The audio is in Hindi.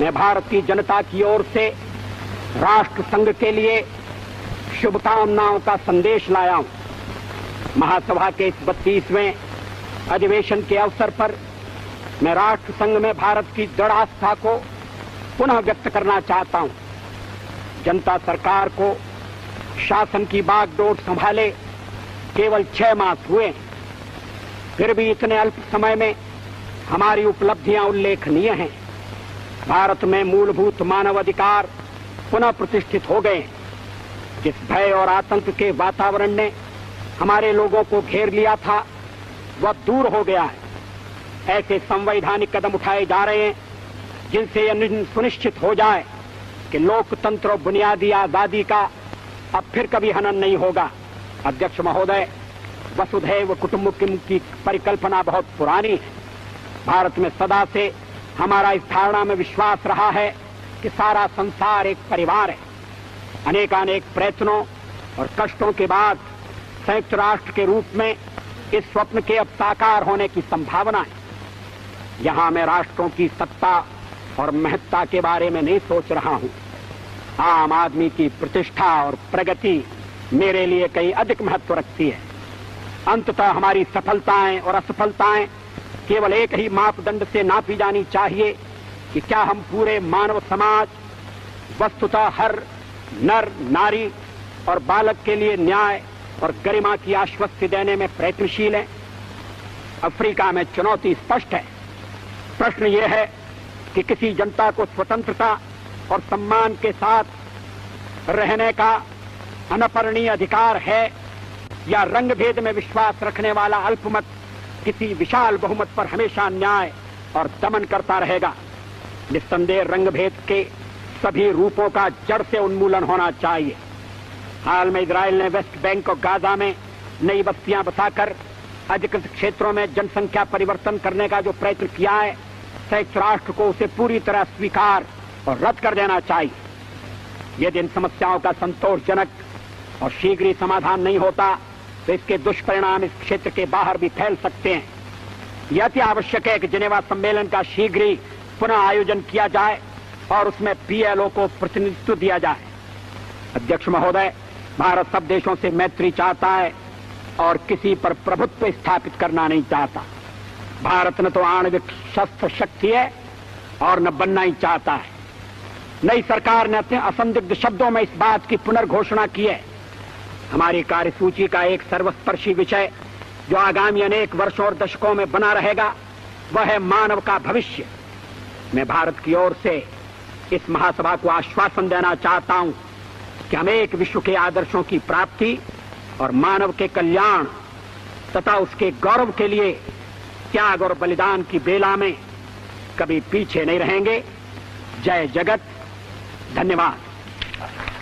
मैं भारतीय जनता की ओर से राष्ट्र संघ के लिए शुभकामनाओं का संदेश लाया हूं। महासभा के इस 32वें अधिवेशन के अवसर पर मैं राष्ट्र संघ में भारत की दृढ़ आस्था को पुनः व्यक्त करना चाहता हूं। जनता सरकार को शासन की बागडोर संभाले केवल 6 मास हुए, फिर भी इतने अल्प समय में हमारी उपलब्धियां उल्लेखनीय हैं। भारत में मूलभूत मानव अधिकार पुनः प्रतिष्ठित हो गए। जिस भय और आतंक के वातावरण ने हमारे लोगों को घेर लिया था वह दूर हो गया है। ऐसे संवैधानिक कदम उठाए जा रहे हैं जिनसे यह सुनिश्चित हो जाए कि लोकतंत्र और बुनियादी आजादी का अब फिर कभी हनन नहीं होगा। अध्यक्ष महोदय, वसुधैव कुटुंबकम की परिकल्पना बहुत पुरानी है। भारत में सदा से हमारा इस धारणा में विश्वास रहा है कि सारा संसार एक परिवार है। अनेकानेक प्रयत्नों और कष्टों के बाद संयुक्त राष्ट्र के रूप में इस स्वप्न के अब साकार होने की संभावना है। यहां मैं राष्ट्रों की सत्ता और महत्ता के बारे में नहीं सोच रहा हूं। आम आदमी की प्रतिष्ठा और प्रगति मेरे लिए कहीं अधिक महत्व रखती है। अंततः हमारी सफलताएं और असफलताएं केवल एक ही मापदंड से नापी जानी चाहिए कि क्या हम पूरे मानव समाज, वस्तुतः हर नर, नारी और बालक के लिए न्याय और गरिमा की आश्वस्ति देने में प्रयत्नशील हैं। अफ्रीका में चुनौती स्पष्ट है। प्रश्न यह है कि किसी जनता को स्वतंत्रता और सम्मान के साथ रहने का अनपरणीय अधिकार है या रंगभेद में विश्वास रखने वाला अल्पमत किसी विशाल बहुमत पर हमेशा न्याय और दमन करता रहेगा। निस्संदेह रंगभेद के सभी रूपों का जड़ से उन्मूलन होना चाहिए। हाल में इजराइल ने वेस्ट बैंक और गाजा में नई बस्तियां बसाकर अधिकृत क्षेत्रों में जनसंख्या परिवर्तन करने का जो प्रयत्न किया है, संयुक्त राष्ट्र को उसे पूरी तरह स्वीकार और रद्द कर देना चाहिए। यदि इन समस्याओं का संतोषजनक और शीघ्र ही समाधान नहीं होता तो इसके दुष्परिणाम इस क्षेत्र के बाहर भी फैल सकते हैं। यह अति आवश्यक है कि जिनेवा सम्मेलन का शीघ्र ही पुनः आयोजन किया जाए और उसमें पीएलओ को प्रतिनिधित्व दिया जाए। अध्यक्ष महोदय, भारत सब देशों से मैत्री चाहता है और किसी पर प्रभुत्व स्थापित करना नहीं चाहता। भारत न तो आणविक शस्त्र शक्ति है और न बनना ही चाहता है। नई सरकार ने अपने असंदिग्ध शब्दों में इस बात की पुनर्घोषणा की है। हमारी कार्यसूची का एक सर्वस्पर्शी विषय जो आगामी अनेक वर्षों और दशकों में बना रहेगा वह है मानव का भविष्य। मैं भारत की ओर से इस महासभा को आश्वासन देना चाहता हूं कि हम एक विश्व के आदर्शों की प्राप्ति और मानव के कल्याण तथा उसके गौरव के लिए त्याग और बलिदान की बेला में कभी पीछे नहीं रहेंगे। जय जगत। धन्यवाद।